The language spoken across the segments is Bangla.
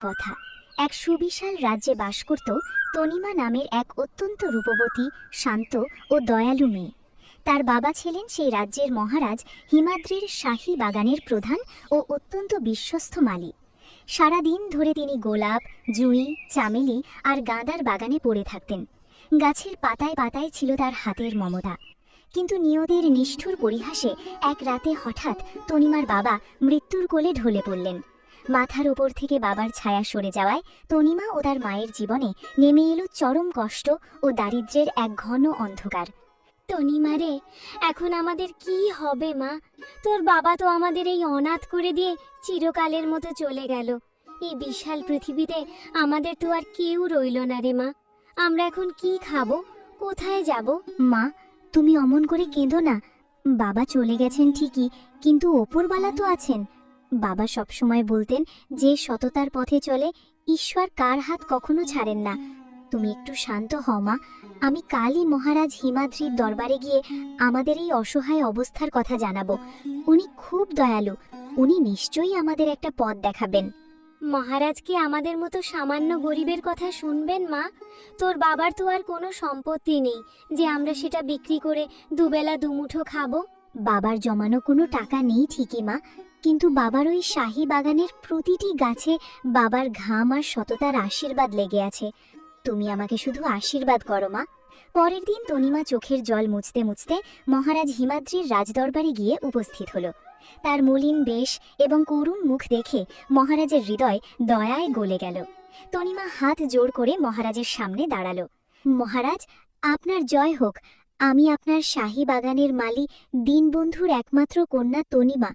কথা। এক সুবিশাল রাজ্যে বাস করত তনিমা নামের এক অত্যন্ত রূপবতী, শান্ত ও দয়ালু মেয়ে। তার বাবা ছিলেন সেই রাজ্যের মহারাজ হিমাদ্রির শাহী বাগানের প্রধান ও অত্যন্ত বিশ্বস্ত মালী। সারা দিন ধরে তিনি গোলাপ, জুঁই, চামেলি আর গাঁদার বাগানে পড়ে থাকতেন। গাছের পাতায় পাতায় ছিল তার হাতের মমতা। কিন্তু নিয়তির নিষ্ঠুর পরিহাসে এক রাতে হঠাৎ তনিমার বাবা মৃত্যুর কোলে ঢলে পড়লেন। মাথার ওপর থেকে বাবার ছায়া সরে যাওয়ায় তনিমা ও তার মায়ের জীবনে নেমে এলো চরম কষ্ট ও দারিদ্র্যের এক ঘন অন্ধকার। তনিমা রে, এখন আমাদের কি হবে মা? তোর বাবা তো আমাদের এই অনাথ করে দিয়ে চিরকালের মতো চলে গেল। এই বিশাল পৃথিবীতে আমাদের তো আর কেউ রইল না রে মা। আমরা এখন কি খাবো, কোথায় যাব? মা, তুমি অমন করে কেঁদো না। বাবা চলে গেছেন ঠিকই, কিন্তু ওপরওয়ালা তো আছেন। বাবা সবসময় বলতেন যে সততার পথে চলে ঈশ্বর কার হাত কখনো ছাড়েন না। তুমি একটু শান্ত হও মা। আমি কালই মহারাজ হিমাদ্রির দরবারে গিয়ে আমাদের এই অসহায় অবস্থার কথা জানাবো। উনি খুব দয়ালু, উনি নিশ্চয়ই আমাদের একটা পথ দেখাবেন। মহারাজ কি আমাদের মতো সামান্য গরিবের কথা শুনবেন মা? তোর বাবার তো আর কোনো সম্পত্তি নেই যে আমরা সেটা বিক্রি করে দুবেলা দুমুঠো খাবো। বাবার জমানো কোনো টাকা নেই ঠিকই মা, কিন্তু বাবার ওই শাহী বাগানের প্রতিটি গাছে বাবার ঘাম আর সততার আশীর্বাদ লেগে আছে। তুমি আমাকে শুধু আশীর্বাদ করো মা। পরের দিন তনিমা চোখের জল মুছতে মুছতে মহারাজ হিমাদ্রির রাজদরবারে গিয়ে উপস্থিত হলো। তার মলিন বেশ এবং করুণ মুখ দেখে মহারাজের হৃদয় দয়ায় গলে গেল। তনিমা হাত জোড় করে মহারাজের সামনে দাঁড়ালো। মহারাজ, আপনার জয় হোক। আমি আপনার শাহী বাগানের মালী দীনবন্ধুর একমাত্র কন্যা তনিমা।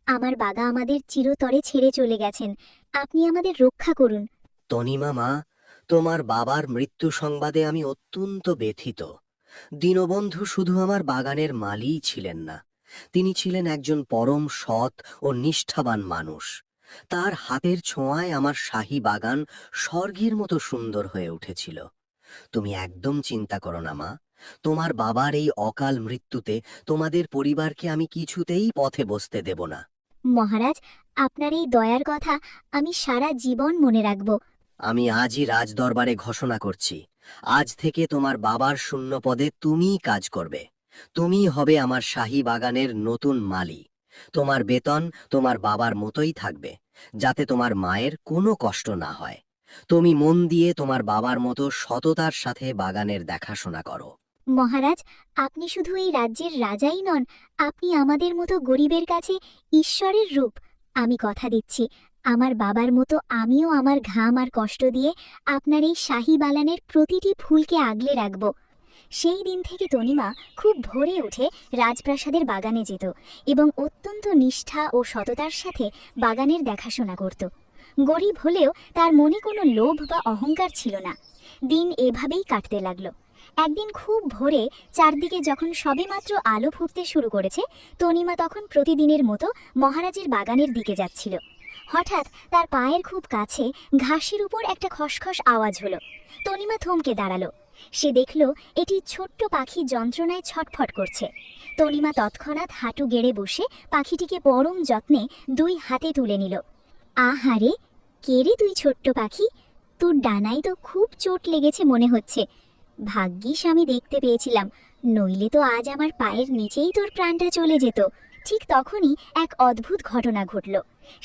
আমার বাবা আমাদের চিরতরে ছেড়ে চলে গেছেন। আপনি আমাদের রক্ষা করুন। তনিমা মা, তোমার বাবার মৃত্যু সংবাদে আমি অত্যন্ত ব্যথিত। দীনবন্ধু শুধু আমার বাগানের মালিই ছিলেন না, তিনি ছিলেন একজন পরম সৎ ও নিষ্ঠাবান মানুষ। তার হাতের ছোঁয়ায় আমার শাহী বাগান স্বর্গের মতো সুন্দর হয়ে উঠেছিল। তুমি একদম চিন্তা করো না মা। তোমার বাবার এই অকাল মৃত্যুতে তোমাদের পরিবারকে আমি কিছুতেই পথে বসতে দেব না। মহারাজ, আপনার এই দয়ার কথা আমি সারা জীবন মনে রাখব। আমি আজই রাজদরবারে ঘোষণা করছি, আজ থেকে তোমার বাবার শূন্য পদে তুমিই কাজ করবে। তুমিই হবে আমার শাহী বাগানের নতুন মালী। তোমার বেতন তোমার বাবার মতোই থাকবে, যাতে তোমার মায়ের কোনো কষ্ট না হয়। তুমি মন দিয়ে তোমার বাবার মতো সততার সাথে বাগানের দেখাশোনা করো। মহারাজ, আপনি শুধু এই রাজ্যের রাজাই নন, আপনি আমাদের মতো গরিবের কাছে ঈশ্বরের রূপ। আমি কথা দিচ্ছি, আমার বাবার মতো আমিও আমার ঘাম আর কষ্ট দিয়ে আপনার এই শাহী বাগানের প্রতিটি ফুলকে আগলে রাখব। সেই দিন থেকে তনিমা খুব ভোরে উঠে রাজপ্রাসাদের বাগানে যেত এবং অত্যন্ত নিষ্ঠা ও সততার সাথে বাগানের দেখাশোনা করত। গরিব হলেও তার মনে কোনো লোভ বা অহংকার ছিল না। দিন এভাবেই কাটতে লাগলো। একদিন খুব ভোরে চারদিকে যখন সবেমাত্র আলো ফুটতে শুরু করেছে, তনিমা তখন প্রতিদিনের মতো মহারাজের বাগানের দিকে যাচ্ছিল। হঠাৎ তার পায়ের খুব কাছে ঘাসের উপর একটা খসখস আওয়াজ হলো। তনিমা থমকে দাঁড়ালো। সে দেখল এটি ছোট্ট পাখি যন্ত্রণায় ছটফট করছে। তনিমা তৎক্ষণাৎ হাঁটু গেড়ে বসে পাখিটিকে পরম যত্নে দুই হাতে তুলে নিল। আহারে, কে রে তুই ছোট্ট পাখি? তোর ডানায় তো খুব চোট লেগেছে মনে হচ্ছে। ভাগ্যিস আমি দেখতে পেয়েছিলাম, নইলে তো আজ আমার পায়ের নিচেই তোর প্রাণটা চলে যেত। ঠিক তখনই এক অদ্ভুত ঘটনা ঘটল।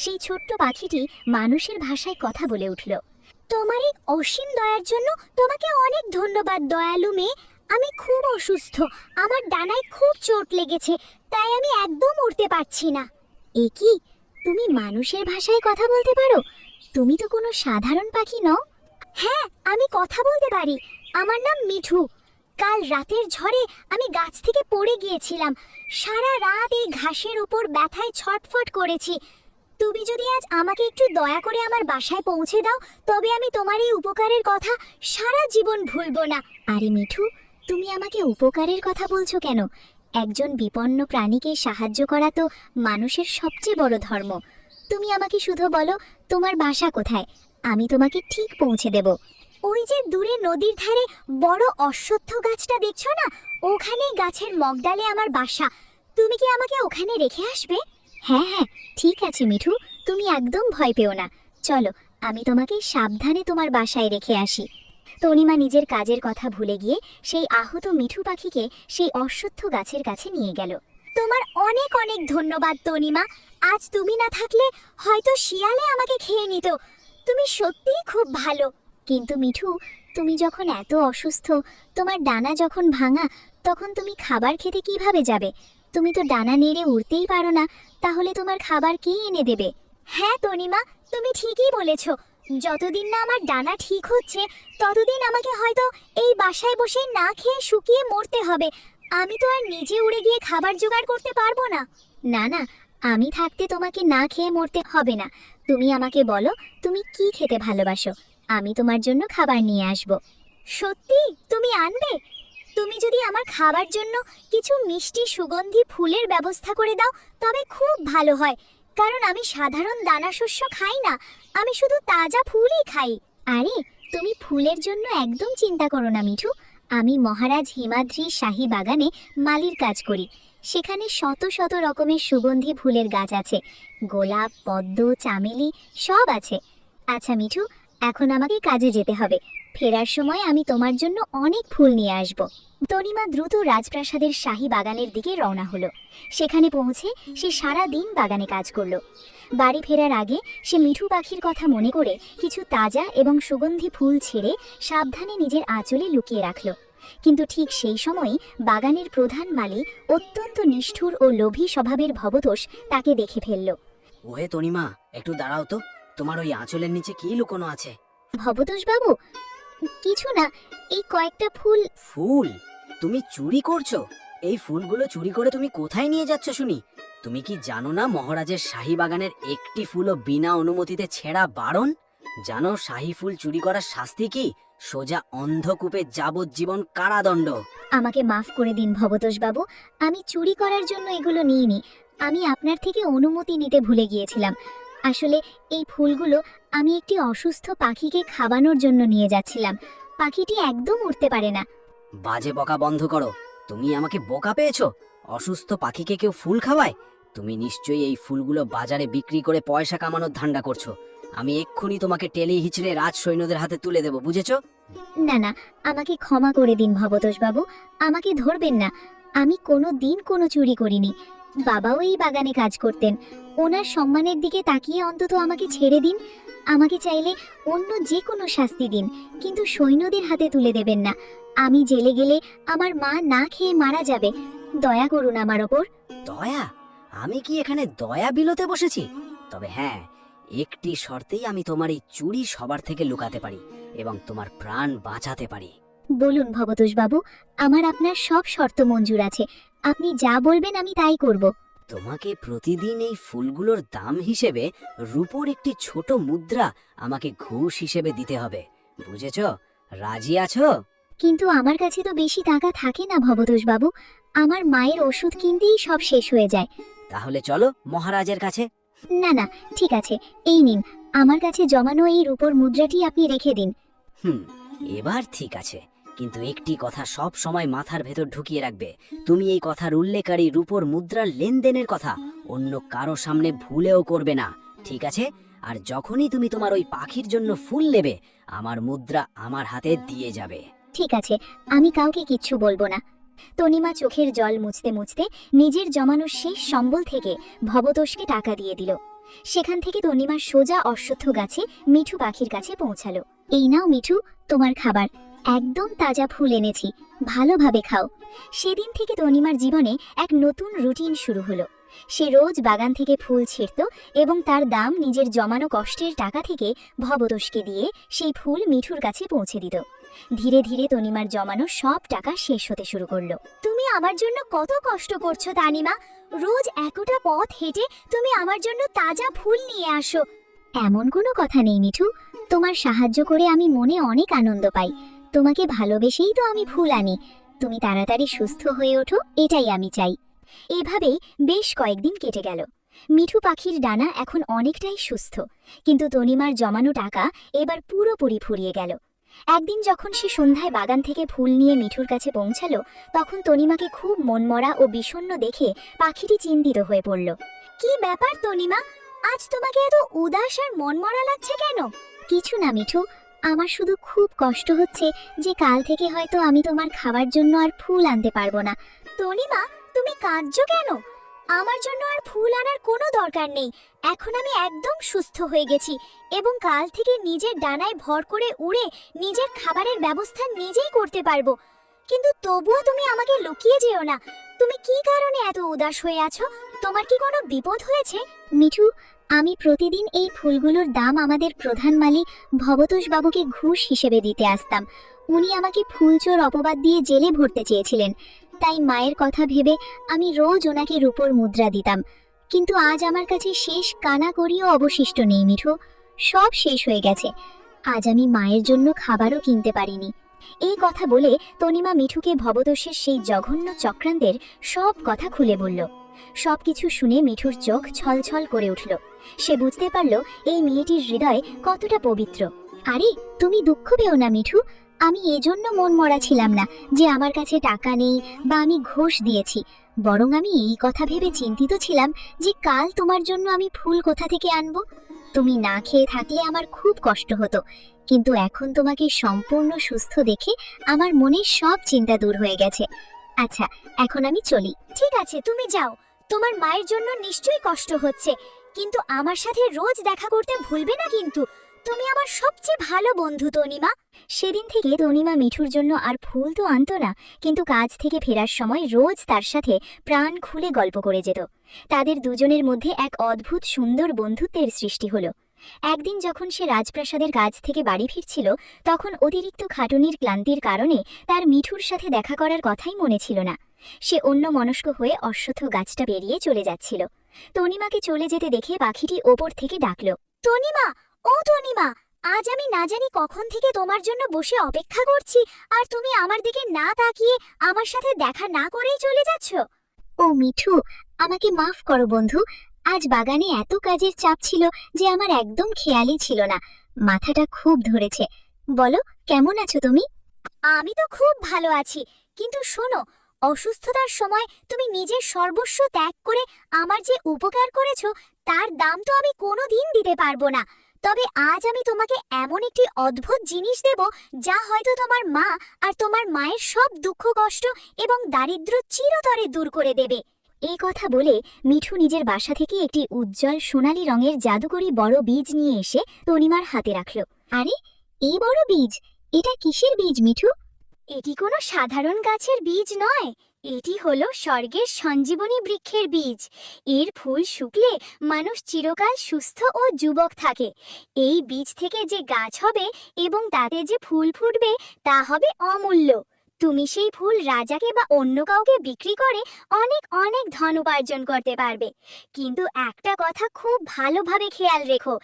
সেই ছোট্ট পাখিটি মানুষের ভাষায় কথা বলে উঠল। তোমার এই অসীম দয়ার জন্য তোমাকে অনেক ধন্যবাদ দয়ালু মেয়ে। আমি খুব অসুস্থ, আমার ডানায় খুব চোট লেগেছে, তাই আমি একদম উঠতে পারছি না। এ কি, তুমি মানুষের ভাষায় কথা বলতে পারো? তুমি তো কোনো সাধারণ পাখি নও। হ্যাঁ, আমি কথা বলতে পারি। আমার নাম মিঠু। কাল রাতের ঝড়ে আমি গাছ থেকে পড়ে গিয়েছিলাম। সারা রাত এই ঘাসের উপর ব্যথায় ছটফট করেছি। তুমি যদি আজ আমাকে একটু দয়া করে আমার বাসায় পৌঁছে দাও, তবে আমি তোমার এই উপকারের কথা সারা জীবন ভুলব না। আরে মিঠু, তুমি আমাকে উপকারের কথা বলছো কেন? একজন বিপন্ন প্রাণীকে সাহায্য করা তো মানুষের সবচেয়ে বড় ধর্ম। তুমি আমাকে শুধু বলো তোমার বাসা কোথায়, আমি তোমাকে ঠিক পৌঁছে দেব। ওই যে দূরে নদীর ধারে বড় অশ্বত্থ গাছটা দেখছো না, ওখানেই গাছের মগডালে আমার বাসা। তুমি কি আমাকে ওখানে রেখে আসবে? হ্যাঁ হ্যাঁ, ঠিক আছে মিঠু, তুমি একদম ভয় পেও না। চলো, আমি তোমাকে সাবধানে তোমার বাসায় রেখে আসি। তনিমা নিজের কাজের কথা ভুলে গিয়ে সেই আহত মিঠু পাখিকে সেই অশ্বত্থ গাছের কাছে নিয়ে গেল। তোমার অনেক অনেক ধন্যবাদ তনিমা। আজ তুমি না থাকলে হয়তো শিয়ালে আমাকে খেয়ে নিত। তুমি সত্যিই খুব ভালো। কিন্তু মিঠু, তুমি যখন এত অসুস্থ, তোমার ডানা যখন ভাঙা, তখন তুমি খাবার খেতে কিভাবে যাবে? তুমি তো ডানা নেড়ে উড়তেই পারো না, তাহলে তোমার খাবার কে এনে দেবে? হ্যাঁ তনিমা, তুমি ঠিকই বলেছ। যতদিন না আমার ডানা ঠিক হচ্ছে ততদিন আমাকে হয়তো এই বাসায় বসে না খেয়ে শুকিয়ে মরতে হবে। আমি তো আর নিজে উড়ে গিয়ে খাবার জোগাড় করতে পারবো না। না না, আমি থাকতে তোমাকে না খেয়ে মরতে হবে না। তুমি আমাকে বলো, তুমি কি খেতে ভালোবাসো? আমি তোমার জন্য খাবার নিয়ে আসব। সত্যি তুমি আনবে? তুমি যদি আমার খাবার জন্য কিছু মিষ্টি সুগন্ধি ফুলের ব্যবস্থা করে দাও তবে খুব ভালো হয়, কারণ আমি সাধারণ দানাশস্য খাই না, আমি শুধু তাজা ফুলই খাই। আরে, তুমি ফুলের জন্য একদম চিন্তা করো না মিঠু। আমি মহারাজ হিমাদ্রির শাহী বাগানে মালির কাজ করি। সেখানে শত শত রকমের সুগন্ধি ফুলের গাছ আছে। গোলাপ, পদ্ম, চামেলি সব আছে। আচ্ছা মিঠু, এখন আমাকে কাজে যেতে হবে। ফেরার সময় আমি তোমার জন্য অনেক ফুল নিয়ে আসব। তনিমা দ্রুত রাজপ্রাসাদের শাহী বাগানের দিকে রওনা হলো। সেখানে পৌঁছে সে সারা দিন বাগানে কাজ করলো। বাড়ি ফেরার আগে সে মিঠু পাখির কথা মনে করে কিছু তাজা এবং সুগন্ধি ফুল ছেড়ে সাবধানে নিজের আঁচলে লুকিয়ে রাখল। কিন্তু ঠিক সেই সময়ই বাগানের প্রধান মালি, অত্যন্ত নিষ্ঠুর ও লোভী স্বভাবের ভবতোষ, তাকে দেখে ফেলল। ওহে তনিমা, একটু দাঁড়াও তো। তোমার ওই আঁচলের নিচে কি লুকোনো আছে? ভবতোষ বাবু, কিছু না, এই কয়েকটা ফুল। ফুল? তুমি চুরি করছো? এই ফুলগুলো চুরি করে তুমি কোথায় নিয়ে যাচ্ছ শুনি? তুমি কি জানো না মহারাজের শাহী বাগানের একটি ফুলও বিনা অনুমতিতে ছেঁড়া বারণ? জানো শাহী ফুল চুরি করার শাস্তি কি? সোজা অন্ধকূপে যাবজ্জীবন কারাদণ্ড। আমাকে মাফ করে দিন ভবতোষ বাবু, আমি চুরি করার জন্য এগুলো নিইনি। আমি আপনার থেকে অনুমতি নিতে ভুলে গিয়েছিলাম। আসলে এই ফুলগুলো আমি একটি অসুস্থ পাখিকে খাওয়ানোর জন্য নিয়ে যাচ্ছিলাম। পাখিটি একদম উড়তে পারে না। বাজে বকা বন্ধ করো। তুমি আমাকে বোকা পেয়েছো? অসুস্থ পাখিকে কেউ ফুল খাওয়ায়? তুমি নিশ্চয়ই এই ফুলগুলো বাজারে বিক্রি করে পয়সা কামানোর ধান্দা করছো। আমি এক্ষুনি তোমাকে টেলি হিচড়ে রাজ সৈন্যদের হাতে তুলে দেবো, বুঝেছো? না না, আমাকে ক্ষমা করে দিন ভবতোষ বাবু, আমাকে ধরবেন না। আমি কোনো দিন কোনো চুরি করিনি। বাবাও এই বাগানে কাজ করতেন। ওনার সম্মানের দিকে তাকিয়ে অন্তত আমাকে ছেড়ে দিন। আমাকে চাইলে অন্য যে কোনো শাস্তি দিন, কিন্তু সৈন্যদের হাতে তুলে দেবেন না। আমি জেলে গেলে আমার মা না খেয়ে মারা যাবে। দয়া করুন আমার ওপর। দয়া? আমি কি এখানে দয়া বিলোতে বসেছি? তবে হ্যাঁ, একটি শর্তেই আমি তোমার এই চুরি সবার থেকে লুকাতে পারি এবং তোমার প্রাণ বাঁচাতে পারি। বলুন ভবতোষ বাবু, আমার আপনার সব শর্ত মঞ্জুর আছে। আপনি যা বলবেন আমি তাই করব। তোমাকে প্রতিদিন এই ফুলগুলোর দাম হিসেবে রূপোর একটি ছোট মুদ্রা আমাকে ঘুষ হিসেবে দিতে হবে, বুঝেছো? রাজি আছো? কিন্তু আমার কাছে তো বেশি টাকা থাকে না ভবতোষ বাবু। আমার মায়ের ওষুধ কিনতেই সব শেষ হয়ে যায়। তাহলে চলো মহারাজের কাছে। না না, ঠিক আছে, এই নিন, আমার কাছে জমানো এই রূপোর মুদ্রাটি আপনি রেখে দিন। এবার ঠিক আছে, কিন্তু একটি কথা সব সময় মাথার ভেতর ঢুকিয়ে রাখবে। তুমি এই কথার উল্লেখকারী রূপোর মুদ্রার লেনদেনের কথা অন্য কারো সামনে ভুলেও করবে না, ঠিক আছে? আর যখনই তুমি তোমার ওই পাখির জন্য ফুল নেবে, আমার মুদ্রা আমার হাতে দিয়ে যাবে। ঠিক আছে, আমি কাউকে কিচ্ছু বলবো না। তনিমা চোখের জল মুছতে মুছতে নিজের জমানো শেষ সম্বল থেকে ভবতোষকে টাকা দিয়ে দিল। সেখান থেকে তনিমা সোজা অশ্বত্থ গাছে মিঠু পাখির কাছে পৌঁছালো। এই নাও মিঠু, তোমার খাবার। একদম তাজা ফুল এনেছি, ভালোভাবে খাও। সেদিন থেকে তনিমার জীবনে এক নতুন রুটিন শুরু হলো। সে রোজ বাগান থেকে ফুল ছিঁড়ত এবং তার দাম নিজের জমানো কষ্টের টাকা থেকে ভবতোষকে দিয়ে সেই ফুল মিঠুর কাছে পৌঁছে দিত। ধীরে ধীরে তনিমার জমানো সব টাকা শেষ হতে শুরু করলো। তুমি আমার জন্য কত কষ্ট করছো তানিমা। রোজ এতটা পথ হেঁটে তুমি আমার জন্য তাজা ফুল নিয়ে আসো। এমন কোনো কথা নেই মিঠু, তোমার সাহায্য করে আমি মনে অনেক আনন্দ পাই। তোমাকে ভালোবেসেই তো আমি ফুল আনি। তুমি তাড়াতাড়ি সুস্থ হয়ে ওঠো, এটাই আমি চাই। এভাবেই বেশ কয়েকদিন কেটে গেল। মিঠু পাখির ডানা এখন অনেকটাই সুস্থ, কিন্তু তনিমার জমানো টাকা এবার পুরোপুরি ফুরিয়ে গেল। একদিন যখন সে সন্ধ্যায় বাগান থেকে ফুল নিয়ে মিঠুর কাছে পৌঁছালো, তখন তনিমাকে খুব মনমরা ও বিষণ্ণ দেখে পাখিটি চিন্তিত হয়ে পড়ল। কি ব্যাপার তনিমা, আজ তোমাকে এত উদাস আর মনমরা লাগছে কেন? কিছু না মিঠু, আমার শুধু খুব কষ্ট হচ্ছে যে কাল থেকে হয়তো আমি তোমার খাবার জন্য আর ফুল আনতে পারবো না। তনিমা, তুমি কাঁদছো কেন? আমার জন্য আর ফুল আনার কোনো দরকার নেই। এখন আমি একদম সুস্থ হয়ে গেছি এবং কাল থেকে নিজের ডানায় ভর করে উড়ে নিজের খাবারের ব্যবস্থা নিজেই করতে পারবো। কিন্তু তবুও তুমি আমাকে লুকিয়ে যেও না। তুমি কি কারণে এত উদাস হয়ে আছো? তোমার কি কোনো বিপদ হয়েছে? মিঠু, আমি প্রতিদিন এই ফুলগুলোর দাম আমাদের প্রধান মালিক ভবতোষ বাবুকে ঘুষ হিসেবে দিতে আসতাম। উনি আমাকে ফুলচোর অপবাদ দিয়ে জেলে ভরতে চেয়েছিলেন, তাই মায়ের কথা ভেবে আমি রোজ ওনাকে রূপোর মুদ্রা দিতাম। কিন্তু আজ আমার কাছে শেষ কানা করিও অবশিষ্ট নেই মিঠু, সব শেষ হয়ে গেছে। আজ আমি মায়ের জন্য খাবারও কিনতে পারিনি। এই কথা বলে তনিমা মিঠুকে ভবতোষের সেই জঘন্য চক্রান্তের সব কথা খুলে বলল। সবকিছু শুনে মিঠুর চোখ ছলছল করে উঠল। সে বুঝতে পারল এই মেয়েটির হৃদয় কতটা পবিত্র। আরে তুমি দুঃখ পেও না মিঠু, আমি এজন্য মন মরা ছিলাম না যে আমার কাছে টাকা নেই বা আমি ঘুষ দিয়েছি। বরং আমি এই কথা ভেবে চিন্তিত ছিলাম যে কাল তোমার জন্য আমি ফুল কোথা থেকে আনবো। তুমি না খেয়ে থাকলে আমার খুব কষ্ট হতো, কিন্তু এখন তোমাকে সম্পূর্ণ সুস্থ দেখে আমার মনের সব চিন্তা দূর হয়ে গেছে। আচ্ছা, এখন আমি চলি। ঠিক আছে, তুমি যাও। তোমার মায়ের জন্য নিশ্চয়ই কষ্ট হচ্ছে, কিন্তু আমার সাথে রোজ দেখা করতে ভুলবে না কিন্তু। তুমি আমার সবচেয়ে ভালো বন্ধু তনিমা। সেদিন থেকে তনিমা মিঠুর জন্য আর ফুল তো আনতো না, কিন্তু কাজ থেকে ফেরার সময় রোজ তার সাথে প্রাণ খুলে গল্প করে যেত। তাদের দুজনের মধ্যে এক অদ্ভুত সুন্দর বন্ধুত্বের সৃষ্টি হলো। একদিন যখন সে রাজপ্রাসাদের কাজ থেকে বাড়ি ফিরছিল, তখন অতিরিক্ত খাটুনির ক্লান্তির কারণে তার মিঠুর সাথে দেখা করার কথাই মনে ছিল না। সে অন্যমনস্ক হয়ে অশ্বত্থ গাছটা পেরিয়ে চলে যাচ্ছিল। তনিমাকে চলে যেতে দেখে পাখিটি ওপর থেকে ডাকল, তনিমা, ও তনিমা, আজ আমি না জানি কখন থেকে তোমার জন্য বসে অপেক্ষা করছি, আর তুমি আমার দিকে না তাকিয়ে আমার সাথে দেখা না করেই চলে যাচ্ছ। ও মিঠু, আমাকে মাফ করো বন্ধু। আজ বাগানে এত কাজের চাপ ছিল যে আমার একদম খেয়ালই ছিল না। মাথাটা খুব ধরেছে। বলো, কেমন আছো তুমি? আমি তো খুব ভালো আছি, কিন্তু শোনো, অসুস্থতার সময় তুমি নিজের সর্বস্ব ত্যাগ করে আমার যে উপকার করেছো তার দাম তো আমি কোনোদিন দিতে পারবো না। তবে আজ আমি তোমাকে এমন একটি অদ্ভুত জিনিস দেব যা হয়তো তোমার মা আর তোমার মায়ের সব দুঃখ কষ্ট এবং দারিদ্র্য চিরতরে দূর করে দেবে। এই কথা বলে মিঠু নিজের বাসা থেকে একটি উজ্জ্বল সোনালী রঙের জাদুকরি বড় বীজ নিয়ে এসে তনিমার হাতে রাখল। আরে, এই বড় বীজ, এটা কিসের বীজ মিঠু? এটি কোনো সাধারণ গাছের বীজ নয়, এটি হলো স্বর্গের সঞ্জীবনী বৃক্ষের বীজ। এর ফুল শুকলে মানুষ চিরকাল সুস্থ ও যুবক থাকে। এই বীজ থেকে যে গাছ হবে এবং তাতে যে ফুল ফুটবে তা হবে অমূল্য। তুমি সেই ফুল রাজাকে বা অন্য কাউকে বিক্রি করে অনেক অনেক ধন উপার্জন করতে পারবে। কিন্তু একটা কথা খুব ভালোভাবে খেয়াল রেখো,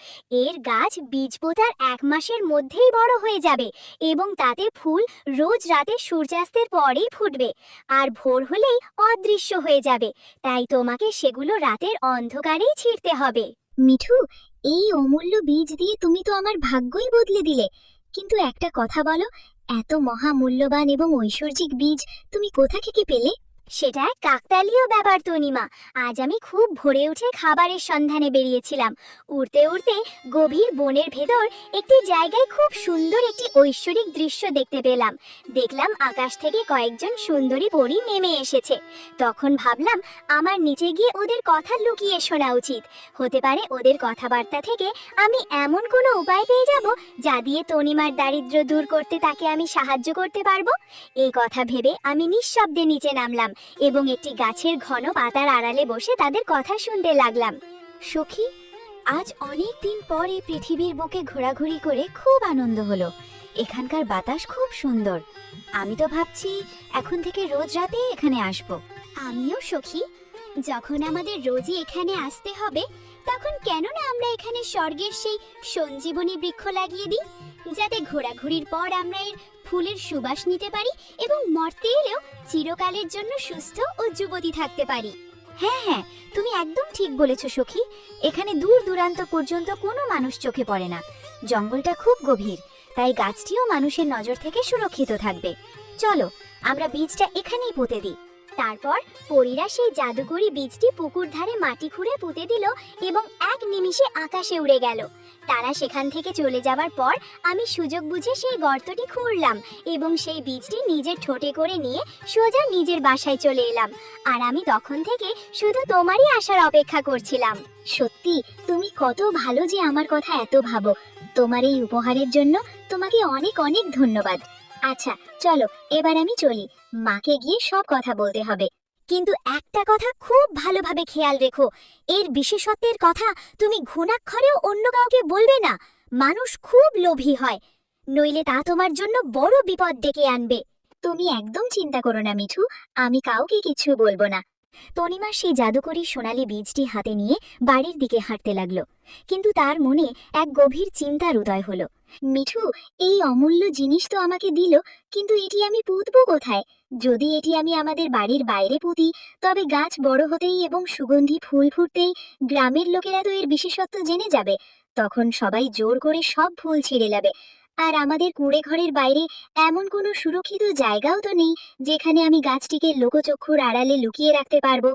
এর গাছ বীজ পোঁতার 1 মাসের মধ্যেই বড় হয়ে যাবে এবং তাতে ফুল রোজ রাতে সূর্যাস্তের পরেই ফুটবে আর ভোর হলেই অদৃশ্য হয়ে যাবে। তাই তোমাকে সেগুলো রাতের অন্ধকারেই ছিঁড়তে হবে। মিঠু, এই অমূল্য বীজ দিয়ে তুমি তো আমার ভাগ্যই বদলে দিলে। কিন্তু একটা কথা বলো, এত মহামূল্যবান এবং ঐশ্বর্যিক বীজ তুমি কোথা থেকে পেলে? সেটা এক কাকতালীয় ব্যাপার তনিমা। আজ আমি খুব ভোরে উঠে খাবারের সন্ধানে বেরিয়েছিলাম। উড়তে উড়তে গভীর বনের ভেতর একটি জায়গায় খুব সুন্দর একটি ঐশ্বরিক দৃশ্য দেখতে পেলাম। দেখলাম আকাশ থেকে কয়েকজন সুন্দরী পরী নেমে এসেছে। তখন ভাবলাম আমার নিচে গিয়ে ওদের কথা লুকিয়ে শোনা উচিত। হতে পারে ওদের কথাবার্তা থেকে আমি এমন কোনো উপায় পেয়ে যাব যা দিয়ে তনিমার দারিদ্র্য দূর করতে তাকে আমি সাহায্য করতে পারবো। এই কথা ভেবে আমি নিঃশব্দে নিচে নামলাম এবং একটি গাছের ঘন পাতার আড়ালে বসে তাদের কথা শুনতে লাগলাম। সখী, আজ অনেক দিন পর এই পৃথিবীর বুকে ঘোরাঘুরি করে খুব আনন্দ হলো। এখানকার বাতাস খুব সুন্দর। আমি তো ভাবছি এখন থেকে রোজ রাতে এখানে আসব। আমিও সখী, যখন আমাদের রোজই এখানে আসতে হবে তখন কেন না আমরা এখানে স্বর্গের সেই সঞ্জীবনী বৃক্ষ লাগিয়ে দিই, যাতে ঘোরাঘুরির পর আমরা এর ফুলের সুবাস নিতে পারি এবং মরতে এলেও চিরকালের জন্য সুস্থ ও যুবতী থাকতে পারি। হ্যাঁ হ্যাঁ, তুমি একদম ঠিক বলেছ সখী। এখানে দূর দূরান্ত পর্যন্ত কোনো মানুষ চোখে পড়ে না। জঙ্গলটা খুব গভীর, তাই গাছটিও মানুষের নজর থেকে সুরক্ষিত থাকবে। চলো, আমরা বীজটা এখানেই পুঁতে দিই। তারপর পরীরা সেই জাদুকরি বীজটি পুকুর ধারে মাটি খুঁড়ে পুঁতে দিল এবং এক নিমিষে আকাশে উড়ে গেল। তারা সেখান থেকে চলে যাবার পর আমি সুযোগ বুঝে সেই গর্তটি খুঁড়লাম এবং সেই বীজটি নিজের ঠোঁটে করে নিয়ে সোজা নিজের বাসায় চলে এলাম। আর আমি তখন থেকে শুধু তোমারই আসার অপেক্ষা করছিলাম। সত্যি তুমি কত ভালো যে আমার কথা এত ভাবো। তোমার এই উপহারের জন্য তোমাকে অনেক অনেক ধন্যবাদ। আচ্ছা চলো এবার আমি চলি, মাকে গিয়ে সব কথা বলতে হবে। কিন্তু একটা কথা খুব ভালোভাবে খেয়াল রেখো, এর বিশেষত্বের কথা তুমি ঘুণাক্ষরেও অন্য কাউকে বলবে না। মানুষ খুব লোভী হয়, নইলে তা তোমার জন্য বড় বিপদ ডেকে আনবে। তুমি একদম চিন্তা করো না মিঠু, আমি কাউকে কিছু বলবো না। তনিমা সেই জাদুকরি সোনালী বীজটি হাতে নিয়ে বাড়ির দিকে হাঁটতে লাগলো, কিন্তু তার মনে এক গভীর চিন্তার উদয় হলো। মিঠু, এই অমূল্য জিনিস তো আমাকে দিল, কিন্তু এটি আমি পুঁতবো কোথায়? যদি এটি আমি আমাদের বাড়ির বাইরে পুঁতি, তবে গাছ বড় হতেই এবং সুগন্ধি ফুল ফুটতেই গ্রামের লোকেরা তো এর বিশেষত্ব জেনে যাবে। তখন সবাই জোর করে সব ফুল ছিঁড়ে নেবে। আর আমাদের কুঁড়ে ঘরের বাইরে এমন কোনো সুরক্ষিত জায়গাও তো নেই যেখানে আমি গাছটিকে লোকচক্ষুর আড়ালে লুকিয়ে রাখতে পারবো।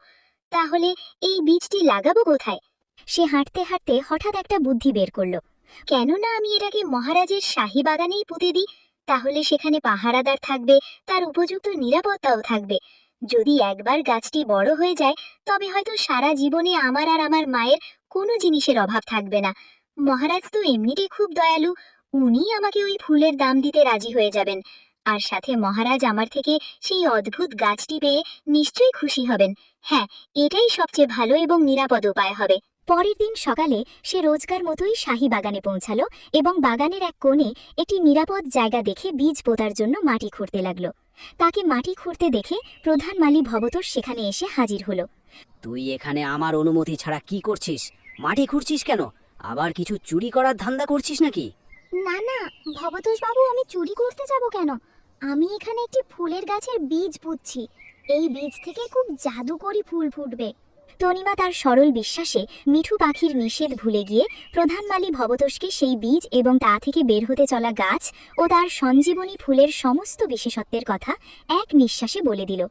তাহলে এই বীজটি লাগাবো কোথায়? সে হাঁটতে হাঁটতে হঠাৎ একটা বুদ্ধি বের করলো। কেননা আমি এটাকে মহারাজের শাহী বাগানেই পুঁতে দিই, তাহলে সেখানে পাহারাদার থাকবে, তার উপযুক্ত নিরাপত্তাও থাকবে। যদি একবার গাছটি বড় হয়ে যায়, তবে হয়তো সারা জীবনে আমার আর আমার মায়ের কোনো জিনিসের অভাব থাকবে না। মহারাজ তো এমনিতেই খুব দয়ালু, উনি আমাকে ওই ফুলের দাম দিতে রাজি হয়ে যাবেন। আর সাথে মহারাজ আমার থেকে সেই অদ্ভুত গাছটি পেয়ে নিশ্চয়ই খুশি হবেন। হ্যাঁ, এটাই সবচেয়ে ভালো এবং নিরাপদ উপায় হবে। পরের দিন সকালে সে রোজকার মতোই শাহী বাগানে পৌঁছালো এবং বাগানের এক কোণে একটি নিরাপদ জায়গা দেখে বীজ পোঁতার জন্য মাটি খুঁড়তে লাগলো। তাকে মাটি খুঁড়তে দেখে প্রধান মালি ভবতোষ সেখানে এসে হাজির হলো। তুই এখানে আমার অনুমতি ছাড়া কি করছিস? মাটি খুঁড়ছিস কেন? আবার কিছু চুরি করার ধান্দা করছিস নাকি? না না ভবতোষ বাবু, আমি চুরি করতে যাব কেন? আমি এখানে একটি ফুলের গাছের বীজ পুঁতছি। এই বীজ থেকে খুব জাদুকরি ফুল ফুটবে। তনিমা তার সরল বিশ্বাসে মিঠু পাখির নিষেধ ভুলে গিয়ে প্রধান মালি ভবতোষকে সেই বীজ এবং তা থেকে বের হতে চলা গাছ ও তার সঞ্জীবনী ফুলের সমস্ত বিশেষত্বের কথা এক নিঃশ্বাসে বলে দিল।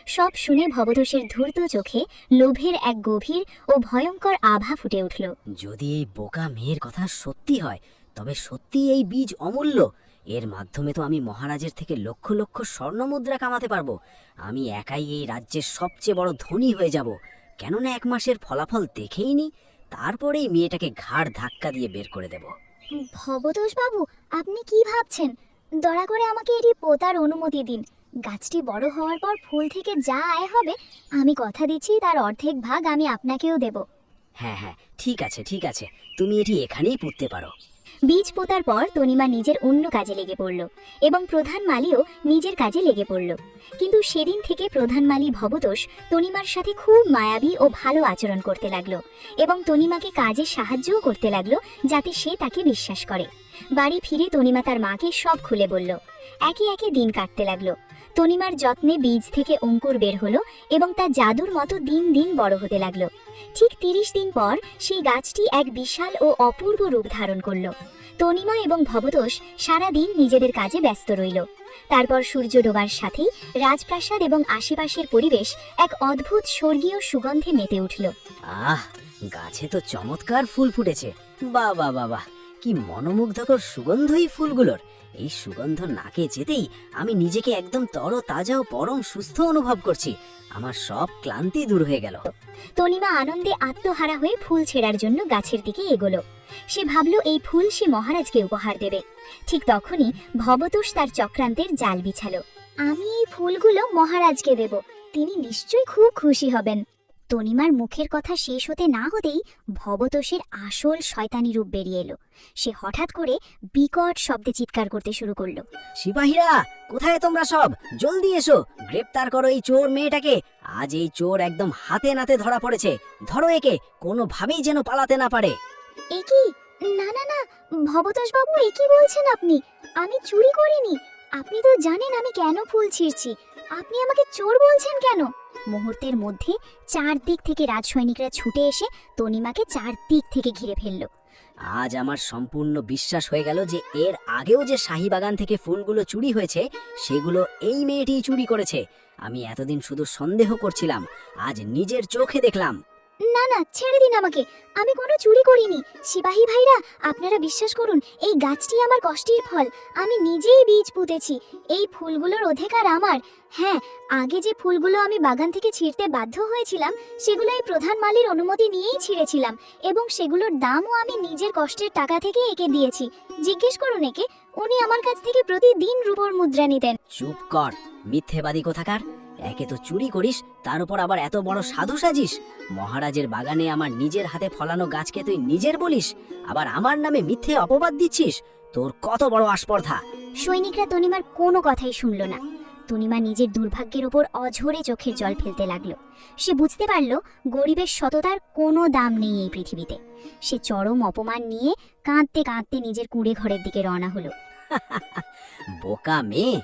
সব শুনে ভবতোষের ধূর্ত চোখে লোভের এক গভীর ও ভয়ঙ্কর আভা ফুটে উঠল। যদি এই বোকা মেয়ের কথা সত্যি হয়, তবে সত্যি এই বীজ অমূল্য। এর মাধ্যমে তো আমি মহারাজের থেকে লক্ষ লক্ষ স্বর্ণমুদ্রা কামাতে পারবো। আমি একাই এই রাজ্যের সবচেয়ে বড় ধনী হয়ে যাব। কেননা 1 মাসের ফলাফল দেখেই নি, তারপরেই মেয়েটাকে ঘাড় ধাক্কা দিয়ে বের করে দেব। ভবতোষ বাবু, আপনি কি ভাবছেন? দয়া করে আমাকে এটি পোতার অনুমতি দিন। গাছটি বড় হওয়ার পর ফুল থেকে যা আয় হবে, আমি কথা দিচ্ছি তার অর্ধেক ভাগ আমি আপনাকেও দেব। হ্যাঁ হ্যাঁ, ঠিক আছে ঠিক আছে, তুমি এটি এখানেই পুঁততে পারো। বীজ পোতার পর তনিমা নিজের অন্য কাজে লেগে পড়ল এবং প্রধান মালিও নিজের কাজে লেগে পড়ল। কিন্তু সেদিন থেকে প্রধান মালি ভবতোষ তনিমার সাথে খুব মায়াবী ও ভালো আচরণ করতে লাগলো এবং তনিমাকে কাজে সাহায্যও করতে লাগলো, যাতে সে তাকে বিশ্বাস করে। বাড়ি ফিরে তনিমা তার মাকে সব খুলে বলল। একে একে দিন কাটতে লাগলো। তনিমার যত্নে বীজ থেকে অঙ্কুর বের হলো এবং তা জাদুর মতো দিন দিন বড় হতে লাগলো। ঠিক 30 দিন পর সেই গাছটি এক বিশাল ও অপূর্ব রূপ ধারণ করলো। তনিমা এবং ভবতোষ সারাদিন নিজেদের কাজে ব্যস্ত রইল। তারপর সূর্য ডোবার সাথেই রাজপ্রাসাদ এবং আশেপাশের পরিবেশ এক অদ্ভুত স্বর্গীয় সুগন্ধে মেতে উঠল। আহ, গাছে তো চমৎকার ফুল ফুটেছে। বাহ বাহ বাহ বাহ, কি মনোমুগ্ধকর সুগন্ধ এই ফুলগুলোর। এই সুগন্ধ নাকে যেতেই আমি নিজেকে একদম তরতাজা ও পরম সুস্থ অনুভব করছি। আমার সব ক্লান্তি দূর হয়ে গেল। তনিমা আনন্দে আত্মহারা হয়ে ফুল ছেঁড়ার জন্য গাছের দিকে এগোলো। সে ভাবল এই ফুল সে মহারাজকে উপহার দেবে। ঠিক তখনই ভবতোষ তার চক্রান্তের জাল বিছালো। আমি এই ফুলগুলো মহারাজকে দেব, তিনি নিশ্চয়ই খুব খুশি হবেন। তনিমার মুখের কথা শেষ হতে না হতেই ভবতোষের আসল শয়তানি রূপ বেরিয়ে এলো। সে হঠাৎ করে বিকট শব্দে চিৎকার করতে শুরু করলো। সিপাহীরা, কোথায় তোমরা সব? জলদি এসো, গ্রেপ্তার করো এই চোর মেয়েটাকে। আজ এই চোর একদম হাতে নাতে ধরা পড়েছে। ধরো একে, কোনোভাবেই যেন পালাতে না পারে। এ কি? না না না ভবতোষ বাবু, এ কি বলছেন আপনি? আমি চুরি করিনি। আপনি তো জানেন আমি কেন ফুল ছিঁড়ছি। আপনি আমাকে চোর বলছেন কেন? মুহূর্তের মধ্যে চারদিক থেকে রাজসৈনিকরা ছুটে এসে তনিমাকে চারদিক থেকে ঘিরে ফেলল। আজ আমার সম্পূর্ণ বিশ্বাস হয়ে গেল যে এর আগেও যে শাহী বাগান থেকে ফুলগুলো চুরি হয়েছে, সেগুলো এই মেয়েটিই চুরি করেছে। আমি এতদিন শুধু সন্দেহ করছিলাম, আজ নিজের চোখে দেখলাম। না না, ছেড়ে দিন আমাকে, আমি কোনো চুরি করিনি। সিপাহী ভাইরা, আপনারা বিশ্বাস করুন, এই গাছটি আমার কষ্টের ফল। আমি নিজেই বীজ পুঁতেছি। এই ফুলগুলোর অধিকার আমার। হ্যাঁ, আগে যে ফুলগুলো আমি বাগান থেকে ছিঁড়তে বাধ্য হয়েছিলাম, সেগুলো এই প্রধান মালির অনুমতি নিয়েই ছিঁড়েছিলাম, এবং সেগুলোর দামও আমি নিজের কষ্টের টাকা থেকে একে দিয়েছি। জিজ্ঞেস করুন একে, উনি আমার কাছ থেকে প্রতিদিন রূপোর মুদ্রা নিতেন। চুপ কর, মিথ্যেবাদী কোথাকার! একে তো চুরি করিস, তার উপর আবার এত বড় সাধু সাজিস। মহারাজের বাগানে আমার নিজের হাতে ফলানো গাছকে তুই নিজের বলিস, আবার আমার নামে মিথ্যে অপবাদ দিচ্ছিস। তোর কত বড় আস্পর্ধা! সৈনিকরা তনিমার কোনো কথাই শুনল না। তনিমা নিজের দুর্ভাগ্যের ওপর অঝরে চোখের জল ফেলতে লাগলো। সে বুঝতে পারল গরিবের সততার কোনো দাম নেই এই পৃথিবীতে। সে চরম অপমান নিয়ে কাঁদতে কাঁদতে নিজের কুঁড়ে ঘরের দিকে রওনা হলো। বোকা মেয়ে,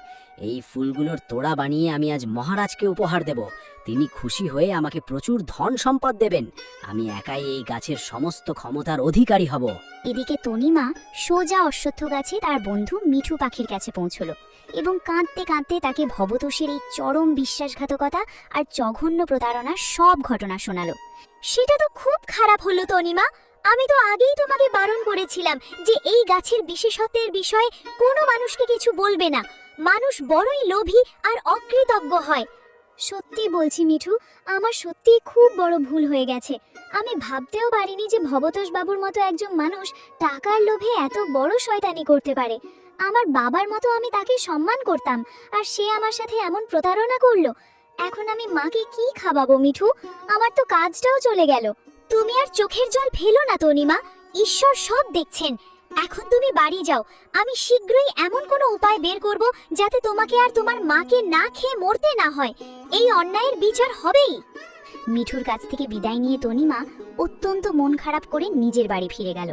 এই ফুলগুলোর তোড়া বানিয়ে আমি আজ মহারাজকে উপহার দেব। তিনি খুশি হয়ে আমাকে প্রচুর ধন সম্পদ দেবেন। আমি একাই এই গাছের সমস্ত ক্ষমতার অধিকারী হব। এদিকে তনিমা সোজা অশ্বত্থ গাছে তার বন্ধু মিঠু পাখির কাছে পৌঁছলো এবং কাঁদতে কাঁদতে তাকে ভবতোষের এই চরম বিশ্বাসঘাতকতা আর জঘন্য প্রতারণার সব ঘটনা শোনালো। সেটা তো খুব খারাপ হলো তনিমা। আমি তো আগেই তোমাকে বারণ করেছিলাম যে এই গাছের বিশেষত্বের বিষয়ে কোনো মানুষকে কিছু বলবে না। মানুষ বড়ই লোভী আর অকৃতজ্ঞ হয়। সত্যি বলছি মিঠু, আমার সত্যিই খুব বড় ভুল হয়ে গেছে। আমি ভাবতেও পারিনি যে ভবতোষ বাবুর মতো একজন মানুষ টাকার লোভে এত বড় শয়তানি করতে পারে। আমার বাবার মতো আমি তাকে সম্মান করতাম, আর সে আমার সাথে এমন প্রতারণা করলো। এখন আমি মাকে কি খাওয়াবো মিঠু? আমার তো কাজটাও চলে গেল। তুমি আর চোখের জল ফেলো না তনিমা, ঈশ্বর সব দেখছেন। এখন তুমি বাড়ি যাও। আমি শীঘ্রই এমন কোনো উপায় বের করব যাতে তোমাকে আর তোমার মাকে না খেয়ে মরতে না হয়। এই অন্যায়ের বিচার হবেই। মিঠুর কাছ থেকে বিদায় নিয়ে তনিমা অত্যন্ত মন খারাপ করে নিজের বাড়ি ফিরে গেল।